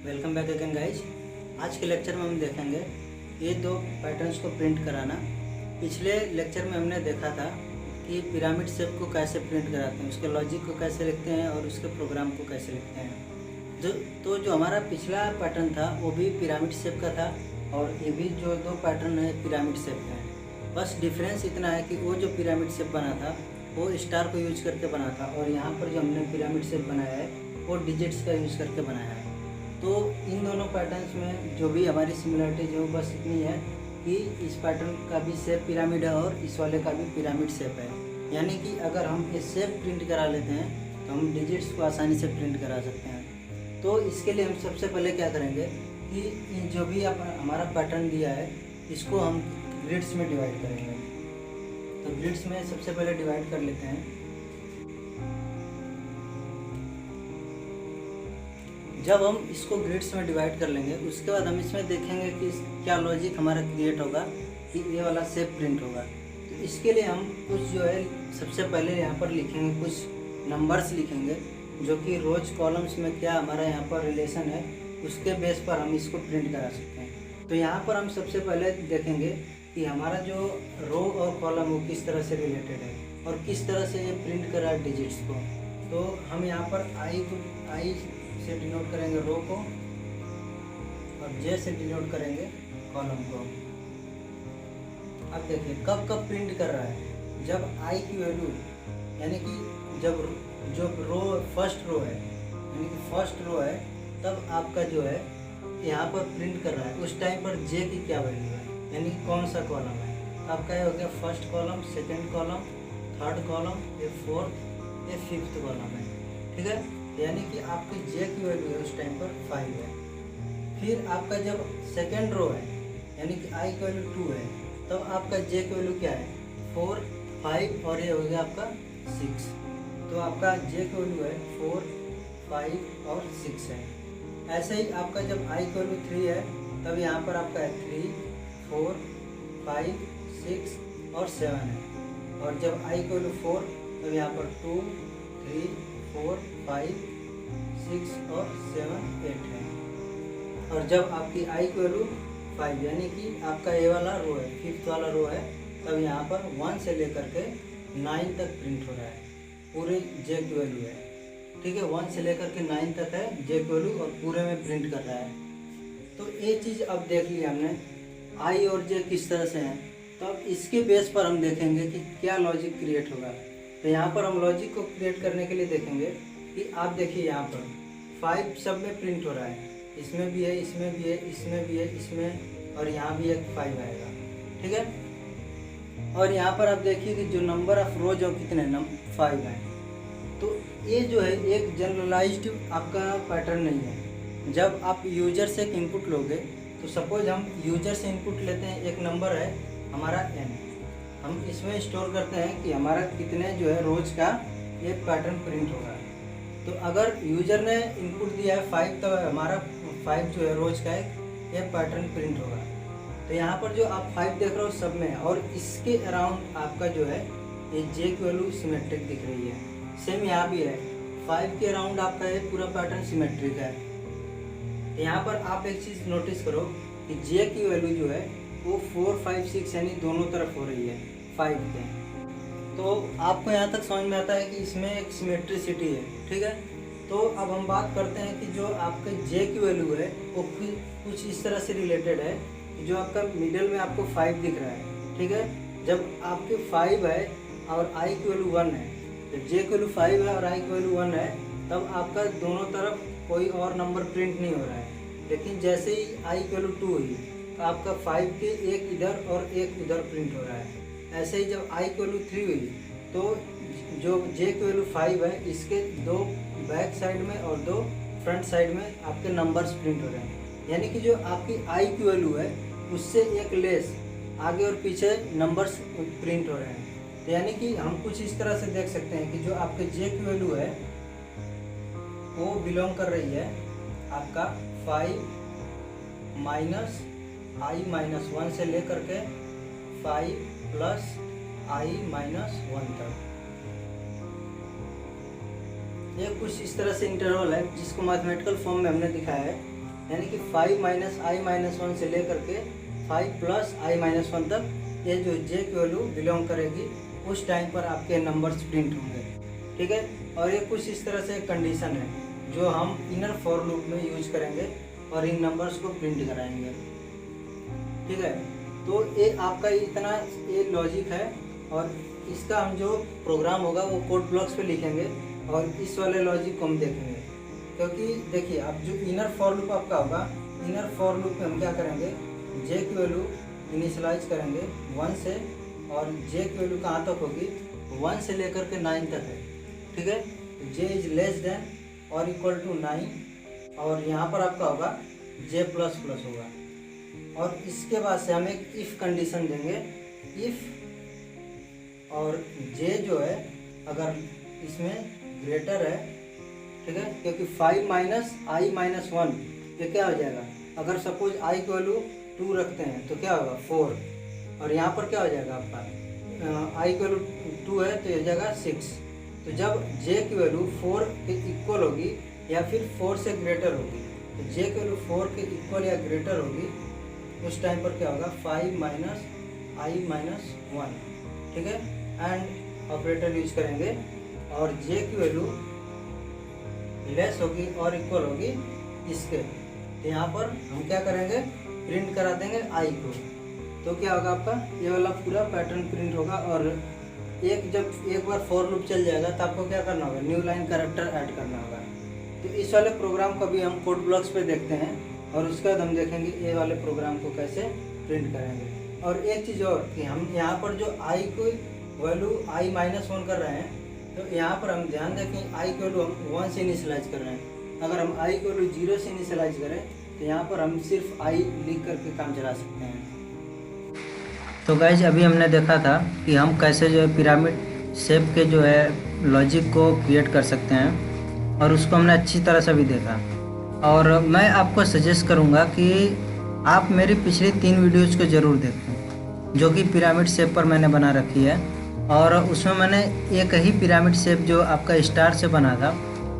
Welcome back again guys. आज के lecture में हम देखेंगे ये दो पैटर्न्स को प्रिंट कराना। पिछले लेक्चर में हमने देखा था कि पिरामिड शेप को कैसे प्रिंट कराते हैं, उसके लॉजिक को कैसे लिखते हैं और उसके प्रोग्राम को कैसे लिखते हैं। जो हमारा पिछला पैटर्न था वो भी पिरामिड शेप का था और ये भी जो दो पैटर्न है पिरामिड शेप का है। बस डिफरेंस इतना है कि वो जो पिरामिड शेप बना था वो स्टार को यूज करके बना था और यहाँ पर जो हमने पिरामिड शेप बनाया है वो डिजिट्स का यूज करके बनाया है। तो इन दोनों पैटर्न्स में जो भी हमारी सिमिलरिटी जो बस इतनी है कि इस पैटर्न का भी शेप पिरामिड है और इस वाले का भी पिरामिड शेप है। यानी कि अगर हम ये शेप प्रिंट करा लेते हैं तो हम डिजिट्स को आसानी से प्रिंट करा सकते हैं। तो इसके लिए हम सबसे पहले क्या करेंगे कि जो भी हमारा पैटर्न दिया है इसको हम ग्रिड्स में डिवाइड करेंगे। तो ग्रिड्स में सबसे पहले डिवाइड कर लेते हैं। जब हम इसको ग्रिड्स में डिवाइड कर लेंगे उसके बाद हम इसमें देखेंगे कि क्या लॉजिक हमारा क्रिएट होगा कि ये वाला शेप प्रिंट होगा। तो इसके लिए हम कुछ जो है सबसे पहले यहाँ पर लिखेंगे, कुछ नंबर्स लिखेंगे जो कि रोज कॉलम्स में क्या हमारा यहाँ पर रिलेशन है उसके बेस पर हम इसको प्रिंट करा सकते हैं। तो यहाँ पर हम सबसे पहले देखेंगे कि हमारा जो रो और कॉलम वो किस तरह से रिलेटेड है और किस तरह से ये प्रिंट करा है डिजिट्स को। तो हम यहाँ पर आई से डिनोट करेंगे रो को और जे से डिनोट करेंगे कॉलम को। अब देखिए कब प्रिंट कर रहा है, जब आई की वैल्यू यानी कि जब रो फर्स्ट रो है यानी कि फर्स्ट रो है तब आपका जो है यहाँ पर प्रिंट कर रहा है उस टाइम पर जे की क्या वैल्यू है यानी कि कौन सा कॉलम है। तो आपका ये हो गया first column, second column, third column, ये फोर्थ, ये फिफ्थ कॉलम है। ठीक है, यानी कि आपकी जे की वैल्यू है उस टाइम पर 5 है। फिर आपका जब सेकेंड रो है यानी कि आई की वैल्यू 2 है तब आपका जे की वैल्यू क्या है 4, 5 और ये हो गया आपका 6। तो आपका जे की वैल्यू है 4, 5 और 6 है। ऐसे ही आपका जब आई की वैल्यू 3 है तब यहाँ पर आपका है 3, 4, 5, 6 और 7 है। और जब आई की वैल्यू 4 तब यहाँ पर 2, 3, 4, 5, 6 और 7, 8 है। और जब आपकी आई की वैल्यू 5 यानी कि आपका ये वाला रो है, फिफ्थ वाला रो है, तब यहाँ पर 1 से लेकर के 9 तक प्रिंट हो रहा है, पूरे जे की वैल्यू है। ठीक है, 1 से लेकर के 9 तक है जे की वैल्यू और पूरे में प्रिंट कर रहा है। तो ये चीज़ अब देख लिया हमने आई और जे किस तरह से हैं। तो अब इसके बेस पर हम देखेंगे कि क्या लॉजिक क्रिएट होगा। तो यहाँ पर हम लॉजिक को क्रिएट करने के लिए देखेंगे कि आप देखिए यहाँ पर 5 सब में प्रिंट हो रहा है, इसमें भी है, इसमें भी है, इसमें भी है, इसमें और यहाँ भी एक 5 आएगा। ठीक है, और यहाँ पर आप देखिए कि जो नंबर ऑफ रोज और कितने 5 हैं। तो ये जो है एक जनरलाइज्ड आपका पैटर्न नहीं है। जब आप यूजर से एक इनपुट लोगे तो सपोज हम यूजर से इनपुट लेते हैं, एक नंबर है हमारा n, हम इसमें स्टोर करते हैं कि हमारा कितने जो है रोज का एक पैटर्न प्रिंट होगा। तो अगर यूजर ने इनपुट दिया है 5 तो हमारा 5 जो है रोज का एक पैटर्न प्रिंट होगा। तो यहाँ पर जो आप 5 देख रहे हो सब में है और इसके अराउंड आपका जो है ये जे की वैल्यू सिमेट्रिक दिख रही है। सेम यहाँ भी है, 5 के अराउंड आपका ये पूरा पैटर्न सिमेट्रिक है। यहाँ पर आप एक चीज़ नोटिस करो कि जे की वैल्यू जो है वो 4, 5, 6 यानी दोनों तरफ हो रही है 5 के। तो आपको यहाँ तक समझ में आता है कि इसमें एक सिमेट्रिसिटी है। ठीक है, तो अब हम बात करते हैं कि जो आपके जे की वैल्यू है वो कुछ इस तरह से रिलेटेड है कि जो आपका मिडिल में आपको 5 दिख रहा है। ठीक है, जब आपके 5 है और आई की वैल्यू 1 है, जब जे की वैल्यू 5 है और आई की वैल्यू 1 है तब आपका दोनों तरफ कोई और नंबर प्रिंट नहीं हो रहा है। लेकिन जैसे ही आई की वैल्यू 2 हुई तो आपका 5 के एक इधर और एक उधर प्रिंट हो रहा है। ऐसे ही जब आई की वैल्यू 3 हुई तो जो जे की वैल्यू 5 है इसके 2 बैक साइड में और 2 फ्रंट साइड में आपके नंबर्स प्रिंट हो रहे हैं। यानी कि जो आपकी आई की वैल्यू है उससे एक लेस आगे और पीछे नंबर्स प्रिंट हो रहे हैं। तो यानी कि हम कुछ इस तरह से देख सकते हैं कि जो आपके जे की वैल्यू है वो बिलोंग कर रही है आपका 5 माइनस आई माइनस 1 से लेकर के 5 प्लस आई माइनस 1 तक। ये कुछ इस तरह से इंटरवल है जिसको मैथमेटिकल फॉर्म में हमने दिखाया है यानी कि 5 माइनस आई माइनस 1 से लेकर के 5 प्लस आई माइनस 1 तक ये जो जे की वैल्यू बिलोंग करेगी उस टाइम पर आपके नंबर्स प्रिंट होंगे। ठीक है, और ये कुछ इस तरह से कंडीशन है जो हम इनर फॉर लूप में यूज करेंगे और इन नंबर्स को प्रिंट कराएंगे। ठीक है, तो ये आपका इतना ये लॉजिक है और इसका हम जो प्रोग्राम होगा वो कोड ब्लॉक्स पे लिखेंगे और इस वाले लॉजिक को हम देखेंगे। क्योंकि देखिए अब जो इनर फॉर लूप आपका होगा, इनर फॉर लूप में हम क्या करेंगे, जे की वैल्यू इनिशियलाइज करेंगे 1 से और जे की वैल्यू कहाँ तक होगी 1 से लेकर के 9 तक है। ठीक है, जे इज लेस देन और इक्वल टू 9 और यहाँ पर आपका होगा जे प्लस प्लस होगा। और इसके बाद से हम एक इफ़ कंडीशन देंगे, इफ़ और जे जो है अगर इसमें ग्रेटर है, ठीक है, क्योंकि 5 माइनस आई माइनस 1 ये क्या हो जाएगा, अगर सपोज आई की वैल्यू 2 रखते हैं तो क्या होगा 4 और यहाँ पर क्या हो जाएगा आपका आई की वैल्यू 2 है तो ये हो जाएगा 6। तो जब जे की वैल्यू 4 के इक्वल होगी या फिर 4 से ग्रेटर होगी, तो जे की वैल्यू 4 के इक्वल या ग्रेटर होगी उस टाइम पर क्या होगा 5 माइनस आई माइनस 1। ठीक है, एंड ऑपरेटर यूज करेंगे और जे की वैल्यू लेस होगी और इक्वल होगी इसके, तो यहाँ पर हम क्या करेंगे प्रिंट करा देंगे आई को। तो क्या होगा आपका ये वाला पूरा पैटर्न प्रिंट होगा और जब एक बार फॉर लूप चल जाएगा तो आपको क्या करना होगा, न्यू लाइन कैरेक्टर ऐड करना होगा। तो इस वाले प्रोग्राम को भी हम कोड ब्लॉक्स पे देखते हैं और उसके बाद हम देखेंगे ये वाले प्रोग्राम को कैसे प्रिंट करेंगे। और एक चीज़ और कि हम यहाँ पर जो आई को वैल्यू आई माइनस 1 कर रहे हैं, तो यहाँ पर हम ध्यान दें कि आई की वैल्यू हम 1 से इनिशियलाइज कर रहे हैं। अगर हम आई की वैल्यू 0 से इनिशियलाइज करें तो यहाँ पर हम सिर्फ आई लिख करके काम चला सकते हैं। तो गाइज अभी हमने देखा था कि हम कैसे जो है पिरामिड शेप के जो है लॉजिक को क्रिएट कर सकते हैं और उसको हमने अच्छी तरह से भी देखा। और मैं आपको सजेस्ट करूँगा कि आप मेरी पिछली 3 वीडियोज़ को ज़रूर देखें जो कि पिरामिड शेप पर मैंने बना रखी है। और उसमें मैंने एक ही पिरामिड शेप जो आपका स्टार से बना था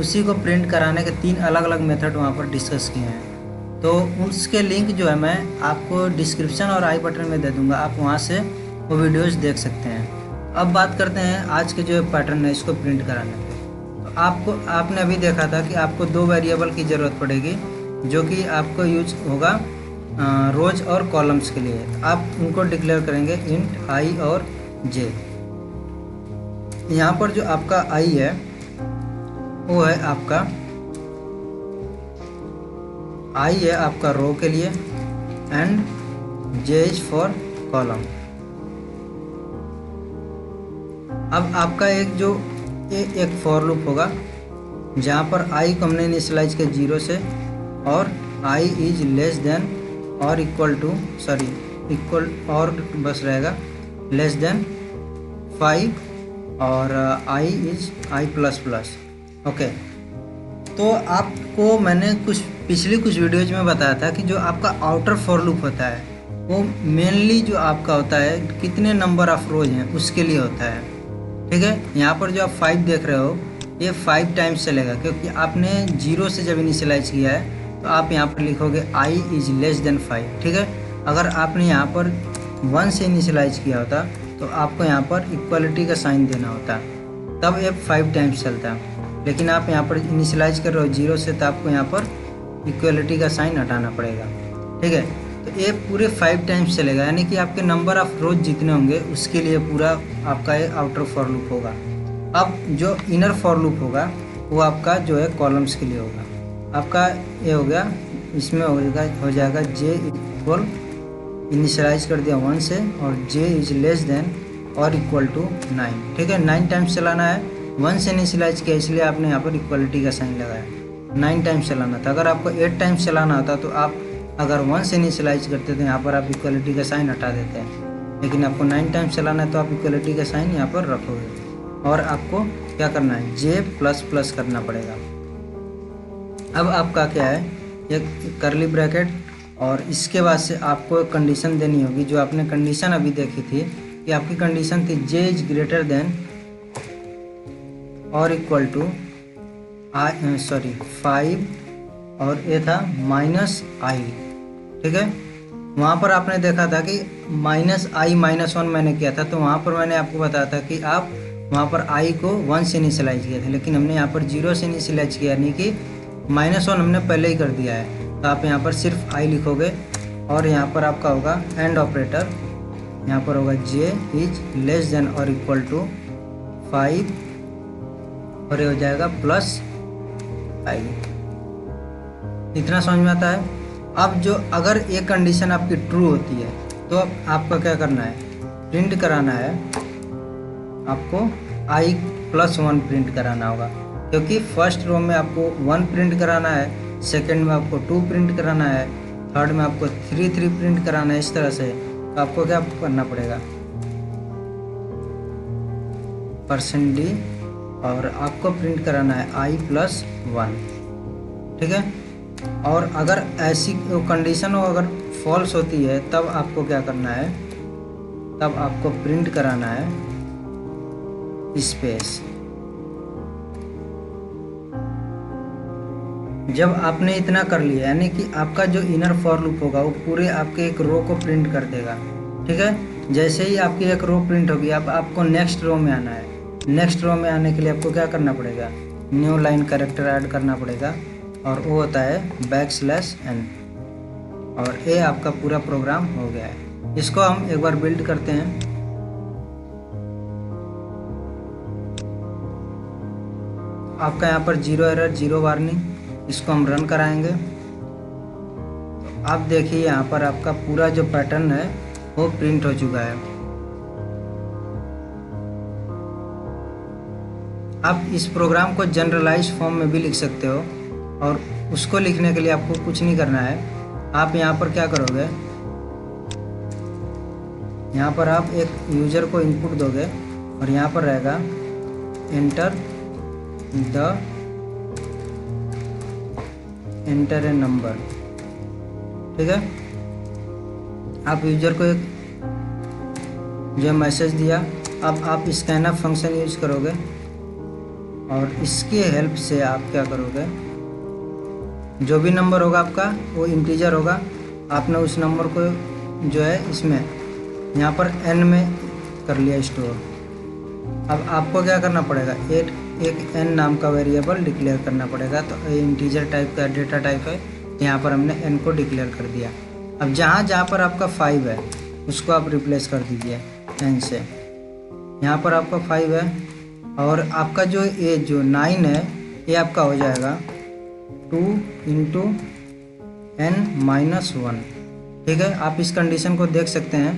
उसी को प्रिंट कराने के 3 अलग अलग मेथड वहाँ पर डिस्कस किए हैं। तो उसके लिंक जो है मैं आपको डिस्क्रिप्शन और आई बटन में दे दूँगा, आप वहाँ से वो वीडियोज़ देख सकते हैं। अब बात करते हैं आज के जो पैटर्न है इसको प्रिंट कराने के। तो आपने अभी देखा था कि आपको 2 वेरिएबल की ज़रूरत पड़ेगी जो कि आपको यूज होगा रोज और कॉलम्स के लिए। आप उनको डिक्लेयर करेंगे इंट आई और जे। यहाँ पर जो आपका आई है वो है आपका आई है आपका रो के लिए and J is for column. अब आपका एक फॉर लूप होगा जहाँ पर आई को हमने इनिशियलाइज किया 0 से और आई इज लेस देन और इक्वल और बस रहेगा लेस देन 5 और I is I plus plus. Okay, तो आपको मैंने पिछली कुछ वीडियोज में बताया था कि जो आपका आउटर फॉर लूप होता है वो मेनली जो आपका होता है कितने नंबर ऑफ रोज हैं उसके लिए होता है। ठीक है, यहाँ पर जो आप 5 देख रहे हो ये 5 टाइम्स चलेगा क्योंकि आपने 0 से जब इनिशियलाइज किया है तो आप यहाँ पर लिखोगे आई इज लेस देन 5। ठीक है, अगर आपने यहाँ पर 1 से इनिशियलाइज किया होता तो आपको यहाँ पर इक्वलिटी का साइन देना होता, तब ये 5 टाइम्स चलता। लेकिन आप यहाँ पर इनिशियलाइज कर रहे हो 0 से तो आपको यहाँ पर इक्वलिटी का साइन हटाना पड़ेगा। ठीक है, तो ये पूरे 5 टाइम्स चलेगा, यानी कि आपके नंबर ऑफ रोज जितने होंगे उसके लिए पूरा आपका ये आउटर फॉर लूप होगा। अब जो इनर फॉर लूप होगा वो आपका जो है कॉलम्स के लिए होगा। आपका ये हो गया, इसमें हो जाएगा जे इक्वल इनिशियलाइज कर दिया 1 से और जे इज लेस देन और इक्वल टू 9। ठीक है, 9 टाइम्स चलाना है। 1 से इनिशियलाइज किया इसलिए आपने यहाँ पर इक्वलिटी का साइन लगाया। 9 टाइम्स चलाना था। अगर आपको 8 टाइम्स चलाना होता तो आप अगर 1 से इनिशियलाइज करते तो यहाँ पर आप इक्वलिटी का साइन हटा देते हैं, लेकिन आपको 9 टाइम्स चलाना है तो आप इक्वलिटी का साइन यहाँ पर रखोगे और आपको क्या करना है जे प्लस प्लस करना पड़ेगा। अब आपका क्या है, एक करली ब्रैकेट और इसके बाद से आपको एक कंडीशन देनी होगी जो आपने कंडीशन अभी देखी थी कि आपकी कंडीशन थी जे इज ग्रेटर देन और इक्वल टू 5 और ये था -i, ठीक है। वहाँ पर आपने देखा था कि -i-1 मैंने किया था, तो वहाँ पर मैंने आपको बताया था कि आप वहाँ पर i को 1 से इनिशियलाइज किया था, लेकिन हमने यहाँ पर 0 से इनिशियलाइज किया, यानी कि -1 हमने पहले ही कर दिया है। तो आप यहाँ पर सिर्फ i लिखोगे और यहाँ पर आपका होगा एंड ऑपरेटर, यहाँ पर होगा j इज लेस देन और इक्वल टू 5 और ये हो जाएगा +i। इतना समझ में आता है। अब जो अगर ये कंडीशन आपकी ट्रू होती है तो अब आपका क्या करना है, प्रिंट कराना है, आपको i+1 प्रिंट कराना होगा, क्योंकि फर्स्ट रो में आपको 1 प्रिंट कराना है, सेकंड में आपको 2 प्रिंट कराना है, थर्ड में आपको 3 प्रिंट कराना है। इस तरह से तो आपको क्या करना पड़ेगा, %d और आपको प्रिंट कराना है i+1, ठीक है। और अगर ऐसी कंडीशन हो, अगर फॉल्स होती है, तब आपको क्या करना है, तब आपको प्रिंट कराना है स्पेस। जब आपने इतना कर लिया, यानी कि आपका जो इनर फॉर लूप होगा वो पूरे आपके एक रो को प्रिंट कर देगा, ठीक है। जैसे ही आपकी एक रो प्रिंट होगी, अब आपको नेक्स्ट रो में आना है। नेक्स्ट रो में आने के लिए आपको क्या करना पड़ेगा, न्यू लाइन कैरेक्टर ऐड करना पड़ेगा, और वो होता है \n, और ये आपका पूरा प्रोग्राम हो गया है। इसको हम एक बार बिल्ड करते हैं। आपका यहाँ पर 0 एरर 0 वार्निंग, इसको हम रन कराएंगे। तो आप देखिए यहाँ पर आपका पूरा जो पैटर्न है वो प्रिंट हो चुका है। आप इस प्रोग्राम को जनरलाइज फॉर्म में भी लिख सकते हो, और उसको लिखने के लिए आपको कुछ नहीं करना है। आप यहाँ पर क्या करोगे, यहाँ पर आप एक यूजर को इनपुट दोगे और यहाँ पर रहेगा एंटर ए नंबर, ठीक है। आप यूजर को एक जो मैसेज दिया, अब आप स्कैनअप फंक्शन यूज करोगे और इसके हेल्प से आप क्या करोगे, जो भी नंबर होगा आपका वो इंटीजर होगा। आपने उस नंबर को जो है इसमें यहाँ पर n में कर लिया स्टोर। अब आपको क्या करना पड़ेगा, एक n नाम का वेरिएबल डिक्लेयर करना पड़ेगा। तो ये इंटीजर टाइप का डेटा टाइप है, यहाँ पर हमने n को डिक्लेयर कर दिया। अब जहाँ पर आपका 5 है उसको आप रिप्लेस कर दीजिए n से। यहाँ पर आपका 5 है और आपका जो 9 है ये आपका हो जाएगा 2 × n-1, ठीक है। आप इस कंडीशन को देख सकते हैं,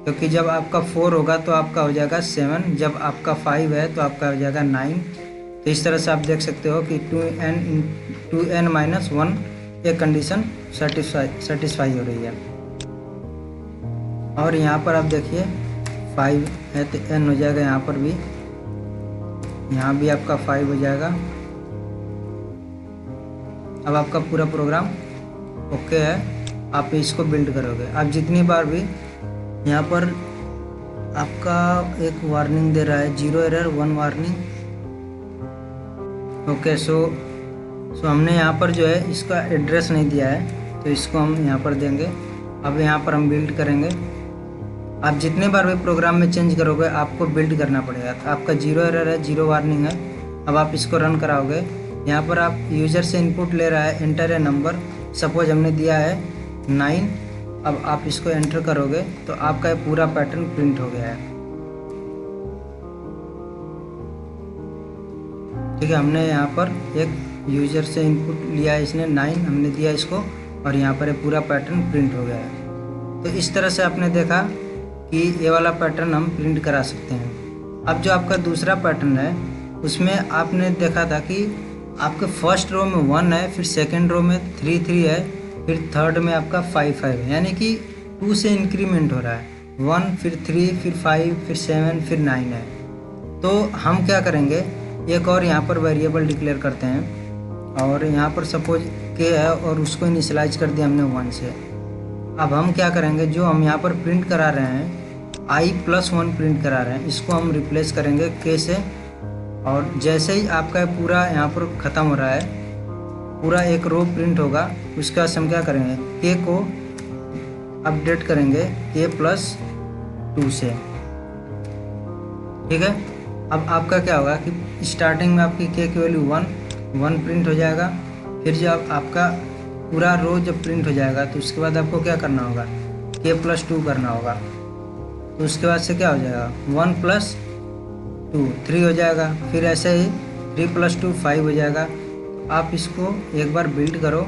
क्योंकि जब आपका 4 होगा तो आपका हो जाएगा 7, जब आपका 5 है तो आपका हो जाएगा 9। तो इस तरह से आप देख सकते हो कि 2n-1 ये कंडीशन सेटिस्फाई हो रही है। और यहाँ पर आप देखिए 5 है तो n हो जाएगा, यहाँ पर भी, यहाँ भी आपका 5 हो जाएगा। अब आपका पूरा प्रोग्राम ओके है, आप इसको बिल्ड करोगे। आप जितनी बार भी यहाँ पर आपका एक वार्निंग दे रहा है 0 एरर 1 वार्निंग, ओके। सो हमने यहाँ पर जो है इसका एड्रेस नहीं दिया है, तो इसको हम यहाँ पर देंगे। अब यहाँ पर हम बिल्ड करेंगे। आप जितने बार भी प्रोग्राम में चेंज करोगे आपको बिल्ड करना पड़ेगा। तो आपका 0 एरर है 0 वार्निंग है। अब आप इसको रन कराओगे, यहाँ पर आप यूज़र से इनपुट ले रहा है एंटर ए नंबर, सपोज हमने दिया है 9। अब आप इसको एंटर करोगे तो आपका पूरा पैटर्न प्रिंट हो गया है, ठीक है। हमने यहाँ पर एक यूज़र से इनपुट लिया है, इसने 9 हमने दिया इसको, और यहाँ पर पूरा पैटर्न प्रिंट हो गया है। तो इस तरह से आपने देखा कि ये वाला पैटर्न हम प्रिंट करा सकते हैं। अब जो आपका दूसरा पैटर्न है उसमें आपने देखा था कि आपके फर्स्ट रो में 1 है, फिर सेकंड रो में 3 है, फिर थर्ड में आपका 5 है, यानी कि 2 से इंक्रीमेंट हो रहा है। 1 फिर 3 फिर 5 फिर 7 फिर 9 है। तो हम क्या करेंगे, एक और यहाँ पर वेरिएबल डिक्लेयर करते हैं, और यहाँ पर सपोज k है और उसको इनिशियलाइज कर दिया हमने 1 से। अब हम क्या करेंगे, जो हम यहाँ पर प्रिंट करा रहे हैं i+1 प्रिंट करा रहे हैं, इसको हम रिप्लेस करेंगे k से। और जैसे ही आपका पूरा यहाँ पर ख़त्म हो रहा है पूरा एक रो प्रिंट होगा। उसके बाद हम क्या करेंगे, के को अपडेट करेंगे k+2 से। ठीक है, अब आपका क्या होगा कि स्टार्टिंग में आपकी k की वैल्यू 1 प्रिंट हो जाएगा। फिर जब आपका पूरा रो जब प्रिंट हो जाएगा तो उसके बाद आपको क्या करना होगा, k+2 करना होगा। तो उसके बाद से क्या हो जाएगा, 1+2 3 हो जाएगा। फिर ऐसे ही 3+2 5 हो जाएगा। तो आप इसको एक बार बिल्ड करो।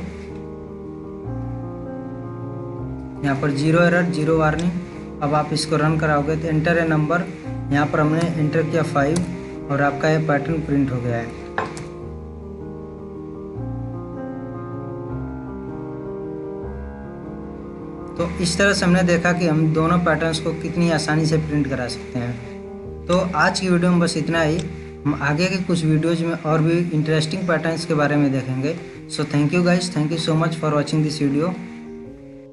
यहाँ पर 0 एरर 0 वार्निंग। अब आप इसको रन कराओगे तो एंटर ए नंबर, यहाँ पर हमने एंटर किया 5 और आपका ये पैटर्न प्रिंट हो गया है। तो इस तरह से हमने देखा कि हम दोनों पैटर्न्स को कितनी आसानी से प्रिंट करा सकते हैं। तो आज की वीडियो में बस इतना ही। हम आगे के कुछ वीडियोज में और भी इंटरेस्टिंग पैटर्न्स के बारे में देखेंगे। So thank you guys, thank you so much for watching this video.